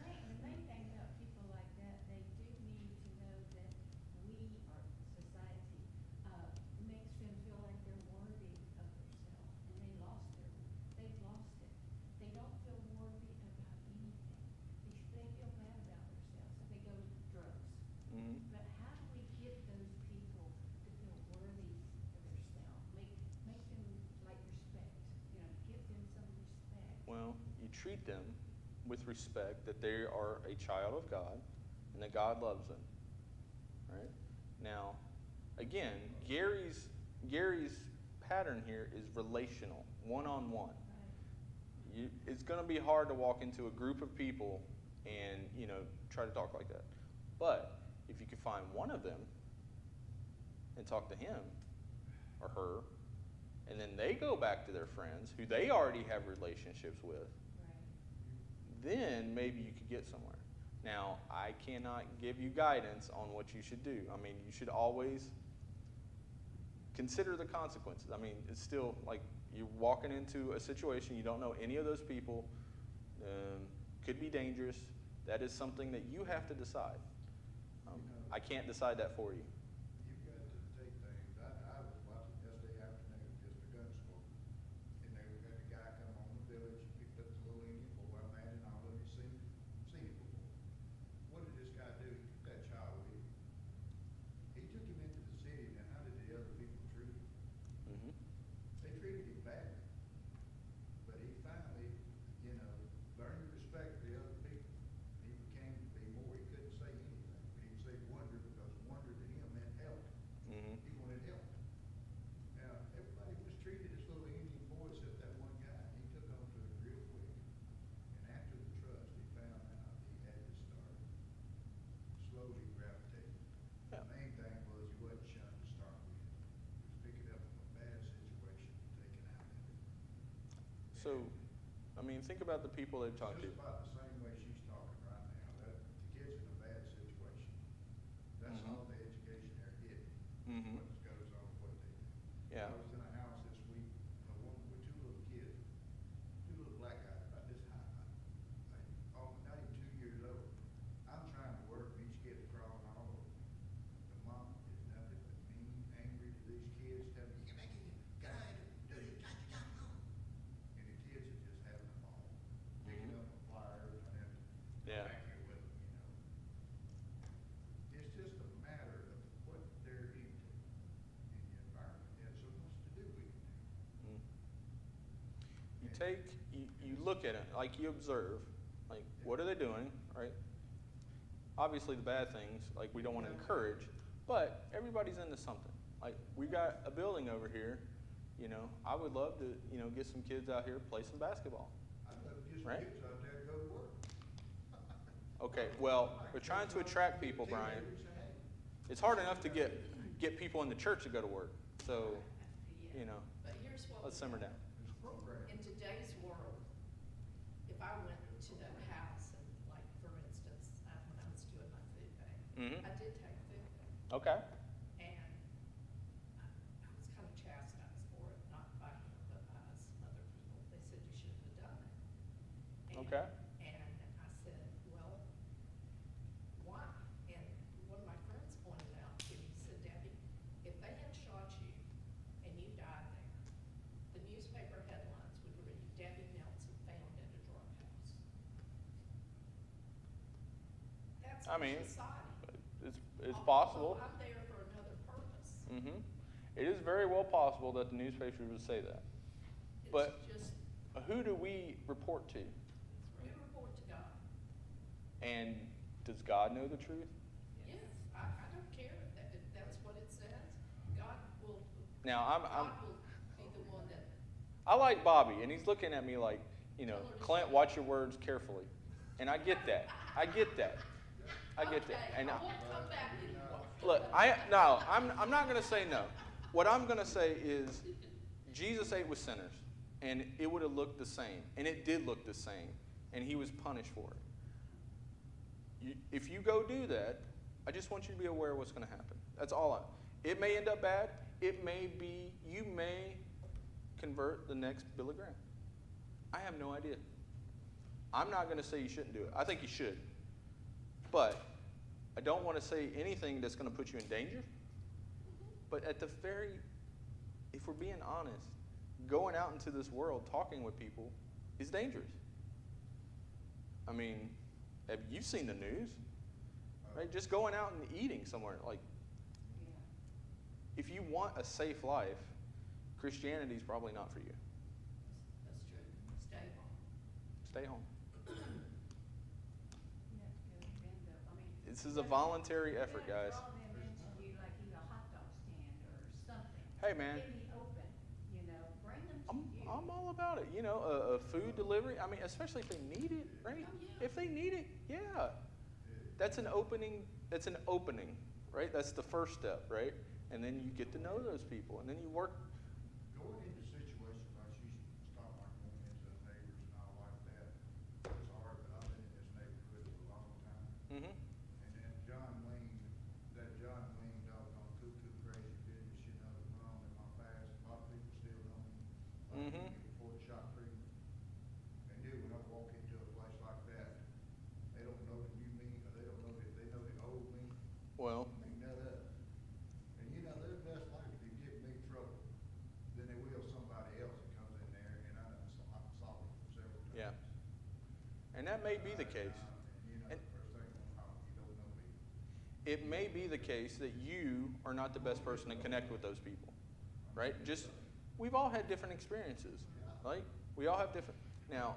Speaker 3: main thing about people like that, they do need to know that we, our society, makes them feel like they're worthy of themselves, and they've lost it. They don't feel worthy about anything. They feel bad about themselves, so they go to drugs.
Speaker 1: Mm-hmm.
Speaker 3: But how do we get those people to feel worthy of themselves? Make them like respect, give them some respect.
Speaker 1: Well, you treat them with respect that they are a child of God and that God loves them. Right? Now, again, Gary's pattern here is relational, one-on-one. It's going to be hard to walk into a group of people and, try to talk like that. But if you can find one of them and talk to him or her, and then they go back to their friends who they already have relationships with, then maybe you could get somewhere. Now, I cannot give you guidance on what you should do. I mean, you should always consider the consequences. I mean, it's still like you're walking into a situation, you don't know any of those people, could be dangerous. That is something that you have to decide. I can't decide that for you.
Speaker 2: You've got to take things. I was watching yesterday afternoon, just a gun sport, and they had a guy come on the village, picked up the little Indian boy. I imagine all of you seen it before. What did this guy do? He took that child with him. He took him into the city, and how did the other people treat him?
Speaker 1: Mm-hmm.
Speaker 2: They treated him badly. But he finally, learned to respect the other people. He became to be more. He couldn't say anything. He would say wonder because wonder to him meant help.
Speaker 1: Mm-hmm.
Speaker 2: He wanted help. Now, everybody was treated this little Indian boy except that one guy. He took on to it real quick. And after the trust, he found out he had to start slowly gravitating.
Speaker 1: Yeah.
Speaker 2: The main thing was he wasn't shunned to start with. He was picking up from a bad situation and taken out of it.
Speaker 1: So, I mean, think about the people they've talked to.
Speaker 2: Just about the same way she's talking right now. That the kid's in a bad situation. That's
Speaker 1: Mhm.
Speaker 2: all the education they're getting.
Speaker 1: Mhm.
Speaker 2: What goes on, what they do.
Speaker 1: Yeah.
Speaker 2: I was in a house this week, a woman with two little kids, two little black guys about this high, not even 2 years old. I'm trying to work, and each kid's crawling all over. The mom is nothing but mean, angry to these kids, telling me, you're making me, God, do you, and the kids are just having a ball. Picking
Speaker 1: Mhm.
Speaker 2: up a flyer and then
Speaker 1: Yeah.
Speaker 2: back here with them, It's just a matter of what they're into in the environment. It has so much to do with it.
Speaker 1: Mm. You look at it, like you observe, like what are they doing, right? Obviously the bad things, like we don't want to encourage, but everybody's into something. Like we got a building over here, I would love to, get some kids out here, play some basketball.
Speaker 2: I'd love to get some
Speaker 1: Right?
Speaker 2: kids out there to go to work.
Speaker 1: Okay, well, we're trying to attract people, Brian.
Speaker 2: Teenagers say, hey,
Speaker 1: It's hard enough to get people in the church to go to work. So,
Speaker 4: But here's what.
Speaker 1: let's simmer down.
Speaker 2: there's a program.
Speaker 4: In today's world, if I went to that house and like, for instance, when I was doing my food bank,
Speaker 1: Mhm.
Speaker 4: I did take food bank.
Speaker 1: Okay.
Speaker 4: And I was kind of chastised for it, not by him, but by some other people. They said you shouldn't have done it.
Speaker 1: Okay.
Speaker 4: And I said, well, why? And one of my friends pointed out to me, he said, Debbie, if they had shot you and you died there, the newspaper headlines would read, Debbie Nelson found at a drug house. That's
Speaker 1: I mean,
Speaker 4: society.
Speaker 1: It's possible.
Speaker 4: I'm there for another purpose.
Speaker 1: Mm-hmm. It is very well possible that the newspapers would say that. But
Speaker 4: It's just,
Speaker 1: who do we report to?
Speaker 4: we report to God.
Speaker 1: And does God know the truth?
Speaker 4: Yes, I don't care if that's what it says. God will,
Speaker 1: Now,
Speaker 4: God will be the one that,
Speaker 1: I like Bobby, and he's looking at me like, Clint, watch your words carefully. And I get that. I get that. I get that.
Speaker 4: okay,
Speaker 1: And
Speaker 4: I won't come back anymore.
Speaker 1: look, I'm not going to say no. What I'm going to say is Jesus ate with sinners, and it would have looked the same, and it did look the same, and he was punished for it. If you go do that, I just want you to be aware of what's going to happen. That's all. It may end up bad. It may be, you may convert the next Billy Graham. I have no idea. I'm not going to say you shouldn't do it. I think you should. But I don't want to say anything that's going to put you in danger. But if we're being honest, going out into this world talking with people is dangerous. I mean, have you seen the news? Right? Just going out and eating somewhere. Like, if you want a safe life, Christianity is probably not for you.
Speaker 4: That's true. Stay home.
Speaker 1: Stay home. This is a voluntary effort, guys.
Speaker 3: Draw them into you like you a hot dog stand or something.
Speaker 1: Hey, man.
Speaker 3: Give me open, bring them to you.
Speaker 1: I'm all about it. A food delivery. I mean, especially if they need it, right?
Speaker 4: Oh, yeah.
Speaker 1: If they need it, yeah. That's an opening. That's an opening, right? That's the first step, right? And then you get to know those people, and then you work.
Speaker 2: Going into situations like she's talking about going into neighbors and all like that, it's hard, but I've been in this neighborhood for a long time.
Speaker 1: Mm-hmm.
Speaker 2: And John Wayne, that John Wayne doggone cuckoo crazy business, went on in my past. A lot of people still know me. A lot of
Speaker 1: Mhm.
Speaker 2: people get before the shock treatment. And dude, when I walk into a place like that, they don't know the new me, or they don't know they know the old me.
Speaker 1: Well,
Speaker 2: Make that up. And they're less likely to give me trouble than they will somebody else that comes in there, and I've solved it several times.
Speaker 1: yeah. And that may be the case.
Speaker 2: And the first thing, you don't know me.
Speaker 1: It may be the case that you are not the best person to connect with those people, right? We've all had different experiences, right? We all have different. Now,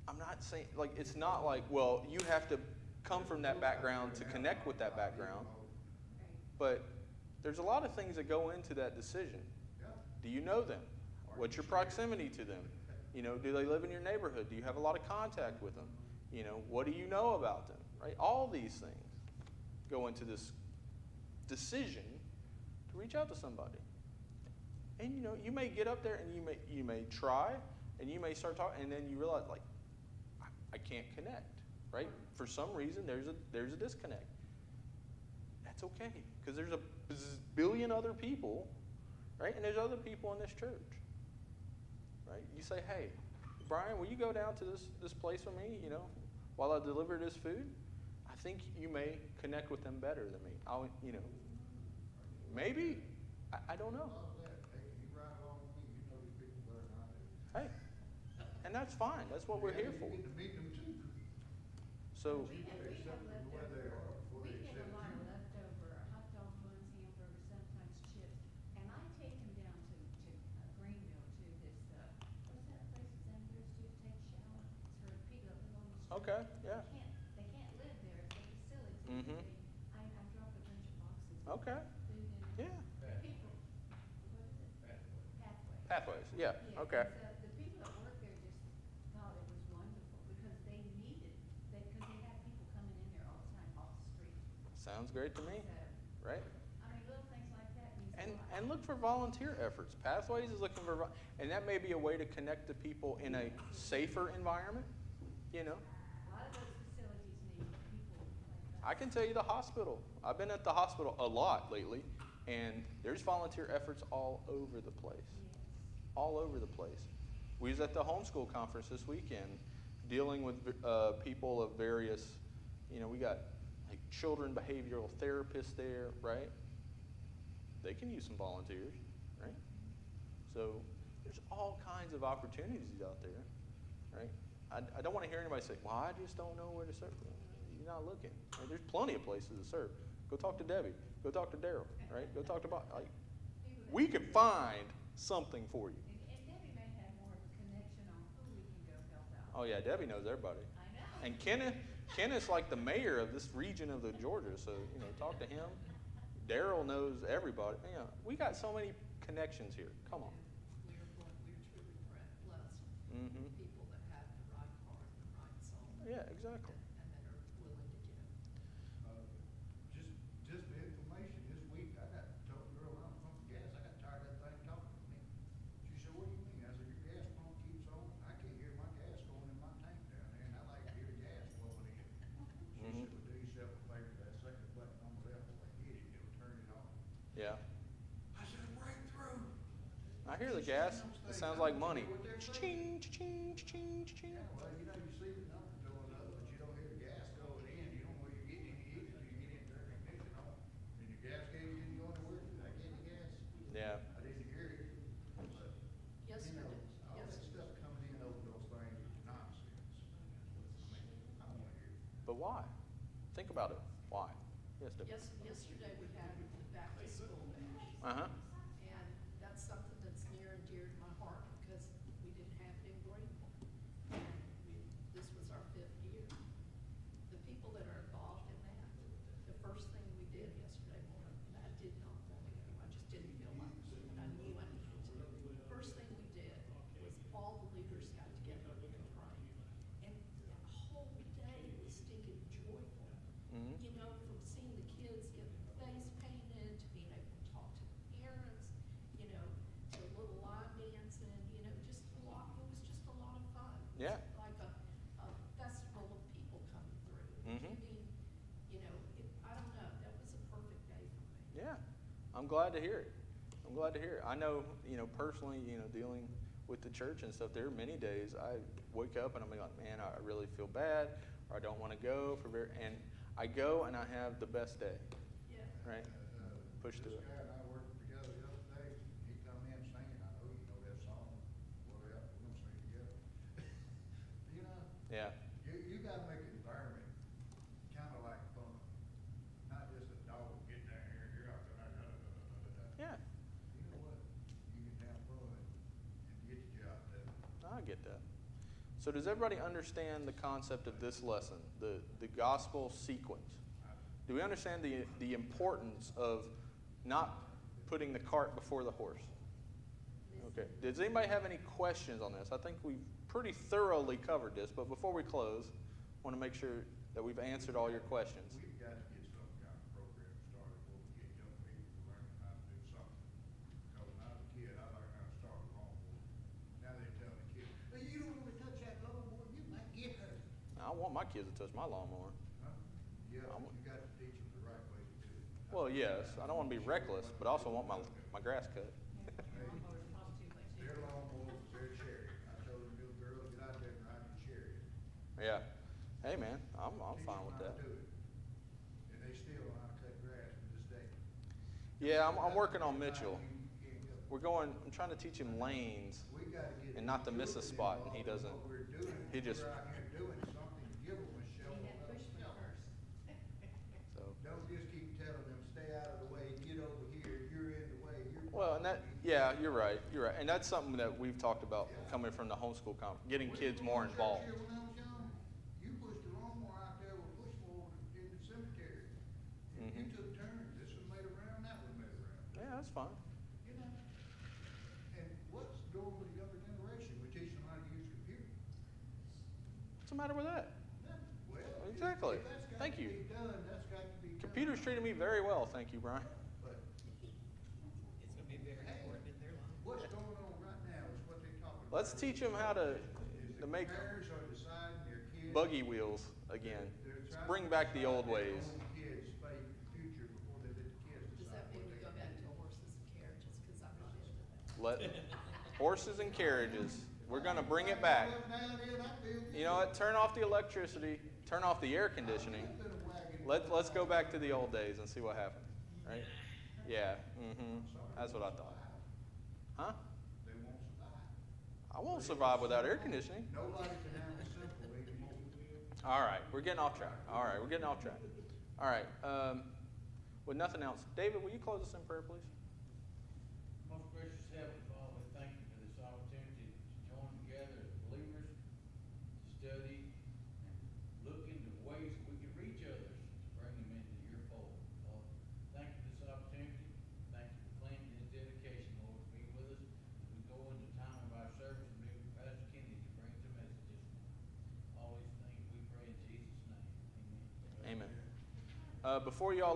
Speaker 1: I'm not saying, it's not like, well, you have to come from that background to connect with that background, but there's a lot of things that go into that decision. Do you know them? What's your proximity to them? Do they live in your neighborhood? Do you have a lot of contact with them? What do you know about them, right? All these things go into this decision to reach out to somebody. And you may get up there and you may try and you may start talking, and then you realize I can't connect, right? For some reason there's a disconnect. That's okay, because there's a billion other people, right? And there's other people in this church, right? You say, hey, Brian, will you go down to this place with me, while I deliver this food? I think you may connect with them better than me. Maybe. I don't know. Hey, and that's fine. That's what we're here for.
Speaker 2: You get to meet them too.
Speaker 1: So,
Speaker 3: We have leftover, we get a lot of leftover hot dog buns, hamburgers, sometimes chips, and I take them down to Greenville to this, what's that place that's in there, to take shower? It's for people that live on the street.
Speaker 1: okay, yeah.
Speaker 3: They can't live there, it's a facility.
Speaker 1: Mhm.
Speaker 3: I drop a bunch of boxes. of
Speaker 1: Okay.
Speaker 3: Food in
Speaker 1: Yeah.
Speaker 3: there. People, what is it? Pathway.
Speaker 1: Pathways. Yeah.
Speaker 3: Yeah,
Speaker 1: Okay.
Speaker 3: and so the people that work there just thought it was wonderful because they needed, because they have people coming in there all the time off the street.
Speaker 1: Sounds great to me,
Speaker 3: So,
Speaker 1: right?
Speaker 3: I mean, little things like that means a
Speaker 1: And
Speaker 3: lot.
Speaker 1: and look for volunteer efforts. Pathways is looking for, and that may be a way to connect to people in a safer environment.
Speaker 3: A lot of those facilities need people like that.
Speaker 1: I can tell you the hospital. I've been at the hospital a lot lately, and there's volunteer efforts all over the place.
Speaker 3: Yes.
Speaker 1: All over the place. We was at the homeschool conference this weekend, dealing with people of various, we got like children behavioral therapists there, right? They can use some volunteers, right? So there's all kinds of opportunities out there, right? I don't want to hear anybody say, well, I just don't know where to serve. You're not looking. Right? There's plenty of places to serve. Go talk to Debbie. Go talk to Daryl, right? Go talk to Bob.
Speaker 3: People that-
Speaker 1: We can find something for you.
Speaker 3: And Debbie may have more of a connection on who we can go help out.
Speaker 1: Oh yeah, Debbie knows everybody.
Speaker 3: I know.
Speaker 1: And Kenneth's like the mayor of this region of the Georgia, so talk to him. Daryl knows everybody. We got so many connections here. Come on.
Speaker 4: We're truly blessed.
Speaker 1: Mm-hmm.
Speaker 4: People that have the right heart and the right soul.
Speaker 1: Yeah, exactly.
Speaker 4: And that are willing to give.
Speaker 2: Just the information this week, I got told the girl I'm pumping gas, I got tired of that thing talking to me. She said, what do you mean? I said, your gas pump keeps on, I can't hear my gas going in my tank down there, and I like to hear the gas flowing in. She
Speaker 1: Mhm.
Speaker 2: said, well, do yourself a favor, that second button on the left, when you hit it, it'll turn it on.
Speaker 1: Yeah.
Speaker 2: I said, breakthrough.
Speaker 1: I hear the gas. It sounds like money. Cha-ching, cha-ching, cha-ching, cha-ching.
Speaker 2: Yeah, well, you see the numbers going up, but you don't hear the gas going in, you don't know where you're getting any either, till you get into air conditioning on. And your gas gauge didn't go anywhere, did I get any gas?
Speaker 1: Yeah.
Speaker 2: I didn't hear it, but,
Speaker 4: Yesterday,
Speaker 2: all that stuff coming in over those things is nonsense. I don't wanna hear it.
Speaker 1: But why? Think about it. Why? Yes, Debbie.
Speaker 4: yesterday we had the back to school bash.
Speaker 1: Uh-huh.
Speaker 4: And that's something that's near and dear to my heart because we didn't have it in Greenville. And this was our 5th year. The people that are involved in that,
Speaker 1: I'm glad to hear it. I'm glad to hear it. I know, personally, dealing with the church and stuff, there are many days I wake up and I'm like, man, I really feel bad, or I don't want to go and I go and I have the best day,
Speaker 4: Yeah.
Speaker 1: right? Push through it.
Speaker 2: This guy and I worked together the other day. He come in singing, I know you know that song. Well, yeah, we're gonna sing together.
Speaker 1: Yeah.
Speaker 2: You gotta make the environment kinda like fun, not just a dog getting down here, you're out there,
Speaker 1: Yeah,
Speaker 2: You know what? You can have fun and get your job done.
Speaker 1: I get that. So does everybody understand the concept of this lesson, the gospel sequence? Do we understand the importance of not putting the cart before the horse? Okay. Does anybody have any questions on this? I think we've pretty thoroughly covered this, but before we close, I want to make sure that we've answered all your questions.
Speaker 2: We've got to get some kind of program started where we get young people to learn how to do something. Because when I was a kid, I learned how to start a lawnmower. Now they tell the kids, "Hey, you don't want to touch that lawnmower, you might get hurt."
Speaker 1: I want my kids to touch my lawnmower.
Speaker 2: Huh? Yeah, you got to teach them the right way to do it.
Speaker 1: Well, yes, I don't want to be reckless, but I also want my grass cut.
Speaker 2: Their lawnmower was their chariot. I told them little girls, get out there and ride your chariot.
Speaker 1: Yeah. Hey, man, I'm
Speaker 2: Teach
Speaker 1: fine
Speaker 2: them
Speaker 1: with
Speaker 2: how
Speaker 1: that.
Speaker 2: to do it. And they still know how to cut grass to this day.
Speaker 1: Yeah, I'm working on Mitchell.
Speaker 2: You can't go.
Speaker 1: I'm trying to teach him lanes.
Speaker 2: We gotta get.
Speaker 1: And not to miss a
Speaker 2: children
Speaker 1: spot, and he
Speaker 2: involved in
Speaker 1: doesn't.
Speaker 2: what we're doing.
Speaker 1: He just-
Speaker 2: We're out here doing something, give them a shovel.
Speaker 3: He had
Speaker 2: let 'em
Speaker 3: pushed me
Speaker 2: shovel.
Speaker 3: first.
Speaker 1: So.
Speaker 2: Don't just keep telling them, stay out of the way, get over here, you're in the way, you're.
Speaker 1: Well, and yeah, you're right, and that's something that we've talked about coming from the homeschool conference, getting kids more involved.
Speaker 2: When I was young, you pushed the lawnmower out there with push mower in the cemetery. And you
Speaker 1: Mhm.
Speaker 2: took turns, this one made around, that one made around.
Speaker 1: Yeah, that's fine.
Speaker 2: You know, and what's going with the younger generation? We teach them how to use computers.
Speaker 1: What's the matter with that?
Speaker 2: Well,
Speaker 1: Exactly.
Speaker 2: if that's got
Speaker 1: Thank
Speaker 2: to
Speaker 1: you.
Speaker 2: be done, that's got to be done.
Speaker 1: Computers treated me very well, thank you, Brian.
Speaker 2: But
Speaker 5: It's gonna be very important in their life.
Speaker 2: what's going on right now is what they're talking about.
Speaker 1: Let's teach them how to
Speaker 2: Is the
Speaker 1: make
Speaker 2: parents are deciding their kids.
Speaker 1: buggy wheels again.
Speaker 2: They're
Speaker 1: Let's
Speaker 2: trying
Speaker 1: bring
Speaker 2: to
Speaker 1: back the
Speaker 2: decide
Speaker 1: old
Speaker 2: their
Speaker 1: ways.
Speaker 2: own kids' fate and future before they let the kids
Speaker 4: Does
Speaker 2: decide
Speaker 4: that mean
Speaker 2: what
Speaker 4: we
Speaker 2: they
Speaker 4: go
Speaker 2: can
Speaker 4: back
Speaker 2: do.
Speaker 4: to horses and carriages, cause I'm not into that.
Speaker 1: Let horses and carriages. We're gonna bring it back. You know what? Turn off the electricity. Turn off the air conditioning. Let's go back to the old days and see what happens. Right? Yeah. That's what I thought. Huh?
Speaker 2: They won't survive.
Speaker 1: I won't survive without air conditioning.
Speaker 2: Nobody can handle simple anymore.
Speaker 1: All right, we're getting off track. All right, we're getting off track. All right. With nothing else, David, will you close us in prayer, please?
Speaker 6: Most gracious Heavenly Father, we thank you for this opportunity to join together as believers, to study and look into ways that we can reach others to bring them into your fold. Father, thank you for this opportunity. Thank you for Clinton and his dedication, Lord, to be with us as we go into the time of our service and be with Pastor Kennedy to bring the message this morning. All these things we pray in Jesus' name. Amen.
Speaker 1: Amen. Before y'all